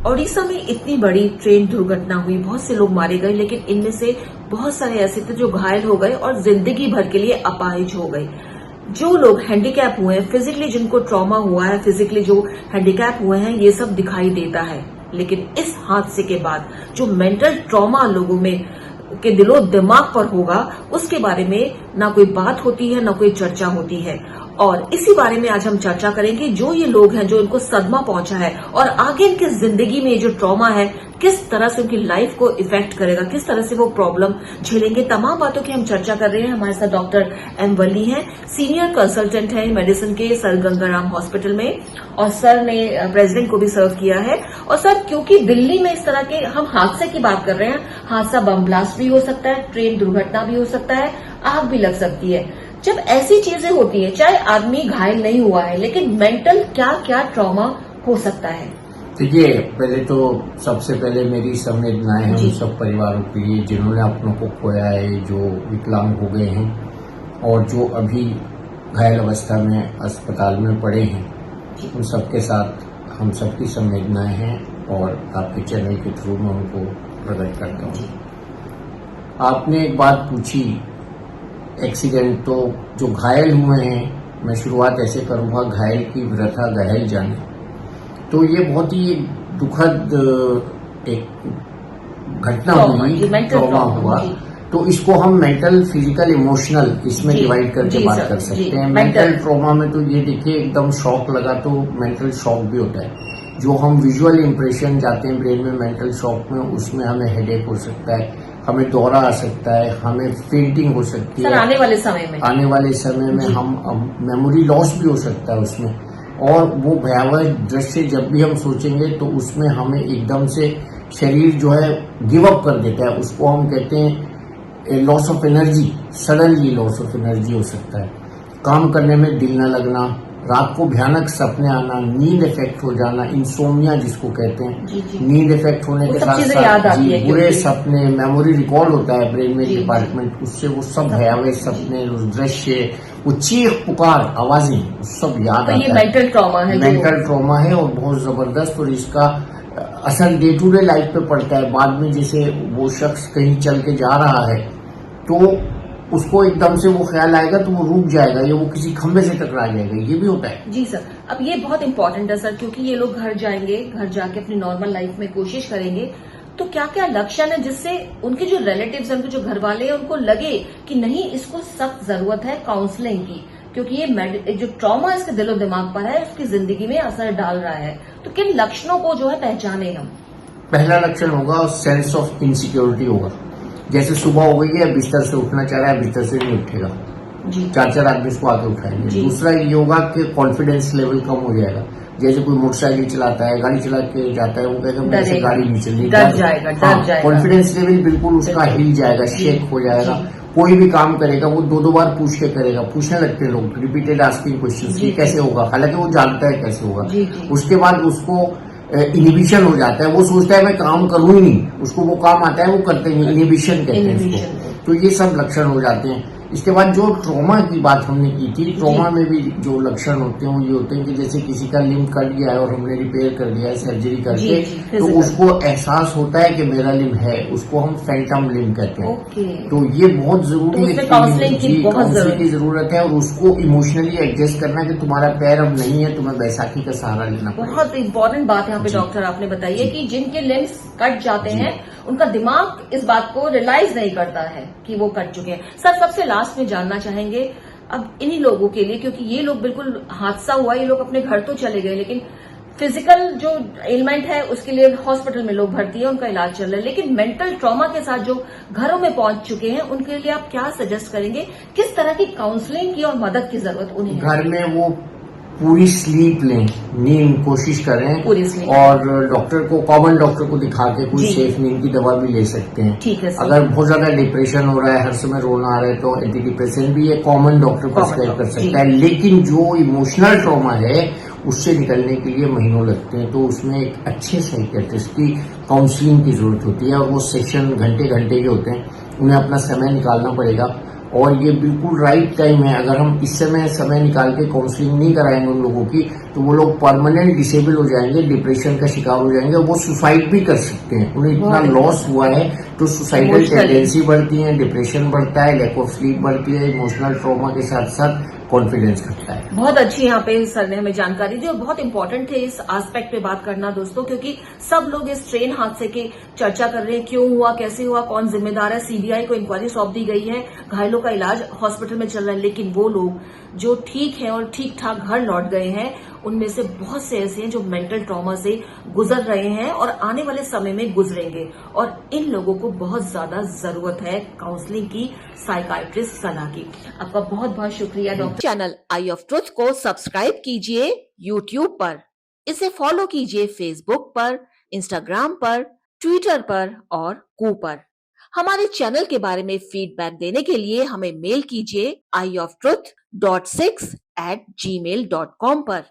ओडिशा में इतनी बड़ी ट्रेन दुर्घटना हुई, बहुत से लोग मारे गए, लेकिन इनमें से बहुत सारे ऐसे थे जो घायल हो गए और जिंदगी भर के लिए अपाहिज हो गए। जो लोग हैंडीकैप हुए हैं, फिजिकली जिनको ट्रॉमा हुआ है, फिजिकली जो हैंडीकैप हुए हैं, ये सब दिखाई देता है। लेकिन इस हादसे के बाद जो मेंटल ट्रॉमा लोगों में के दिलो दिमाग पर होगा, उसके बारे में ना कोई बात होती है, ना कोई चर्चा होती है। और इसी बारे में आज हम चर्चा करेंगे। जो ये लोग हैं, जो इनको सदमा पहुंचा है और आगे इनकी जिंदगी में जो ट्रॉमा है, किस तरह से उनकी लाइफ को इफेक्ट करेगा, किस तरह से वो प्रॉब्लम झेलेंगे, तमाम बातों की हम चर्चा कर रहे हैं। हमारे साथ डॉक्टर एम वल्ली हैं, सीनियर कंसल्टेंट हैं मेडिसिन के सर गंगाराम हॉस्पिटल में, और सर ने प्रेसिडेंट को भी सर्व किया है। और सर, क्योंकि दिल्ली में इस तरह के हम हादसे की बात कर रहे हैं, हादसा बम ब्लास्ट भी हो सकता है, ट्रेन दुर्घटना भी हो सकता है, आग भी लग सकती है। जब ऐसी चीजें होती है, चाहे आदमी घायल नहीं हुआ है, लेकिन मेंटल क्या क्या ट्रॉमा हो सकता है? देखिए, पहले तो सबसे पहले मेरी संवेदनाएं हैं उन सब परिवारों के लिए जिन्होंने अपनों को खोया है, जो विकलांग हो गए हैं और जो अभी घायल अवस्था में अस्पताल में पड़े हैं। उन सबके साथ हम सबकी संवेदनाएं हैं और आपके चैनल के थ्रू मैं उनको प्रकट करता हूँ। आपने एक बात पूछी, एक्सीडेंट, तो जो घायल हुए हैं, मैं शुरुआत ऐसे करूंगा, घायल की व्यथा घायल जाने। तो ये बहुत ही दुखद एक घटना हुई, ट्रॉमा हुआ। तो इसको हम मेंटल, फिजिकल, इमोशनल इसमें डिवाइड करके बात कर सकते हैं। मेंटल ट्रॉमा में तो ये देखिए, एकदम शॉक लगा तो मेंटल शॉक भी होता है। जो हम विजुअल इंप्रेशन जाते हैं ब्रेन में मेंटल शॉक में, उसमें हमें हेडेक हो सकता है, हमें दौरा आ सकता है, हमें फेंटिंग हो सकती है। आने वाले समय में हम मेमोरी लॉस भी हो सकता है उसमें। और वो भयावह दृश्य जब भी हम सोचेंगे तो उसमें हमें एकदम से शरीर जो है गिव अप कर देता है। उसको हम कहते हैं loss of energy, suddenly loss of energy हो सकता है। काम करने में दिल न लगना, रात को भयानक सपने आना, नींद इफेक्ट हो जाना, इंसोमिया जिसको कहते हैं। नींद इफेक्ट होने के साथ साथ बुरे सपने, मेमोरी रिकॉल होता है ब्रेन में डिपार्टमेंट, उससे वो सब भयावह सपने, उस दृश्य, वो चीख पुकार आवाजें, सब याद आता है। ये मेंटल ट्रॉमा है, मेंटल ट्रॉमा है और बहुत जबरदस्त। और इसका असर डे टू डे लाइफ पे पड़ता है। बाद में जैसे वो शख्स कहीं चल के जा रहा है तो उसको एकदम से वो ख्याल आएगा तो वो रुक जाएगा या वो किसी खंभे से टकरा जाएगा, ये भी होता है। जी सर, अब ये बहुत इंपॉर्टेंट है सर, क्योंकि ये लोग घर जाएंगे, घर जाके अपनी नॉर्मल लाइफ में कोशिश करेंगे, तो क्या क्या लक्षण है जिससे उनके जो रिलेटिव्स हैं, उनके जो घर वाले हैं, उनको लगे कि नहीं, इसको सख्त जरूरत है काउंसलिंग की, क्योंकि ये जो ट्रॉमा इसके दिलो दिमाग पर है, उसकी जिंदगी में असर डाल रहा है। तो किन लक्षणों को जो है पहचाने हम? पहला लक्षण होगा सेंस ऑफ इनसिक्योरिटी होगा। जैसे सुबह हो गई है, बिस्तर से उठना चाह रहा है, बिस्तर से नहीं उठेगा, चार चार आदमी इसको आके उठाएंगे। दूसरा ये होगा कि कॉन्फिडेंस लेवल कम हो जाएगा। जैसे कोई मोटरसाइकिल चलाता है, गाड़ी चला के जाता है, वो कहता है मेरे से गाड़ी नहीं चलनी, डर जाएगा। कॉन्फिडेंस लेवल बिल्कुल उसका हिल जाएगा, शेक हो जाएगा। कोई भी काम करेगा वो दो बार पूछ के करेगा, पूछने लगते हैं लोग, रिपीटेड आस्किंग क्वेश्चन, ये कैसे होगा, हालांकि वो जानता है कैसे होगा। उसके बाद उसको इनिबिशन हो जाता है, वो सोचता है मैं काम करूं ही नहीं, उसको वो काम आता है वो करते नहीं, इनिबिशन कहते हैं इसको। तो ये सब लक्षण हो जाते हैं। इसके बाद जो ट्रॉमा की बात हमने की थी, ट्रॉमा में भी जो लक्षण होते हैं वो ये होते हैं कि जैसे किसी का लिम्ब कट गया है और हमने रिपेयर कर दिया है सर्जरी करके, तो उसको एहसास होता है कि मेरा लिम्ब है, उसको हम फैंटम लिम्ब कहते हैं। तो ये बहुत जरूरी है, काउंसलिंग की जरूरत है। और उसको इमोशनली एडजस्ट करना कि तुम्हारा पैर अब नहीं है, तुम्हें बैसाखी का सहारा लेना पड़ेगा। बहुत इंपॉर्टेंट बात यहाँ पे डॉक्टर आपने बताई है कि जिनके लिम्ब्स कट जाते हैं, उनका दिमाग इस बात को रियलाइज नहीं करता है कि वो कट चुके हैं। सर, सबसे लास्ट में जानना चाहेंगे अब इन्हीं लोगों के लिए, क्योंकि ये लोग बिल्कुल हादसा हुआ, ये लोग अपने घर तो चले गए, लेकिन फिजिकल जो एलिमेंट है उसके लिए हॉस्पिटल में लोग भर्ती है, उनका इलाज चल रहा है, लेकिन मेंटल ट्रॉमा के साथ जो घरों में पहुंच चुके हैं, उनके लिए आप क्या सजेस्ट करेंगे? किस तरह की काउंसलिंग की और मदद की जरूरत उन्हें? घर में वो पूरी स्लीप लें, नींद कोशिश करें, पूरी स्लीप, और डॉक्टर को, कॉमन डॉक्टर को दिखा के कोई सेफ नींद की दवा भी ले सकते हैं। ठीक है। अगर बहुत ज्यादा डिप्रेशन हो रहा है, हर समय रोना आ रहा है, तो एंटी डिप्रेशन भी ये कॉमन डॉक्टर प्रिस्क्राइब कर सकता है। लेकिन जो इमोशनल ट्रॉमा है उससे निकलने के लिए महीनों लगते हैं, तो उसमें एक अच्छे साइकियाट्रिस्ट की काउंसलिंग की जरूरत होती है। और वो सेशन घंटे घंटे के होते हैं, उन्हें अपना समय निकालना पड़ेगा। और ये बिल्कुल राइट टाइम है। अगर हम इस समय निकाल के काउंसलिंग नहीं कराएंगे उन लोगों की, तो वो लोग परमानेंट डिसेबल हो जाएंगे, डिप्रेशन का शिकार हो जाएंगे, वो सुसाइड भी कर सकते हैं। उन्हें इतना लॉस हुआ है तो सुसाइडल टेंडेंसी बढ़ती है, डिप्रेशन बढ़ता है, लैक ऑफ स्लीप बढ़ती है, इमोशनल ट्रॉमा के साथ साथ कॉन्फिडेंस घटता है। बहुत अच्छी यहाँ पे सर ने हमें जानकारी दी और बहुत इंपॉर्टेंट है इस एस्पेक्ट पे बात करना दोस्तों, क्योंकि सब लोग इस ट्रेन हादसे की चर्चा कर रहे हैं, क्यों हुआ, कैसे हुआ, कौन जिम्मेदार है। सीबीआई को इंक्वायरी सौंप दी गई है, घायलों का इलाज हॉस्पिटल में चल रहा है, लेकिन वो लोग जो ठीक है और ठीक ठाक घर लौट गए हैं, उनमें से बहुत से ऐसे हैं जो मेंटल ट्रॉमा से गुजर रहे हैं और आने वाले समय में गुजरेंगे, और इन लोगों को बहुत ज्यादा जरूरत है काउंसलिंग की, साइकाइट्रिस्ट सलाह की। आपका बहुत बहुत शुक्रिया doctor. Channel I of truth को सब्सक्राइब कीजिए यूट्यूब पर, इसे फॉलो कीजिए फेसबुक पर, इंस्टाग्राम पर, ट्विटर पर और कू पर। हमारे चैनल के बारे में फीडबैक देने के लिए हमें मेल कीजिए ioftruth.6@gmail.com पर।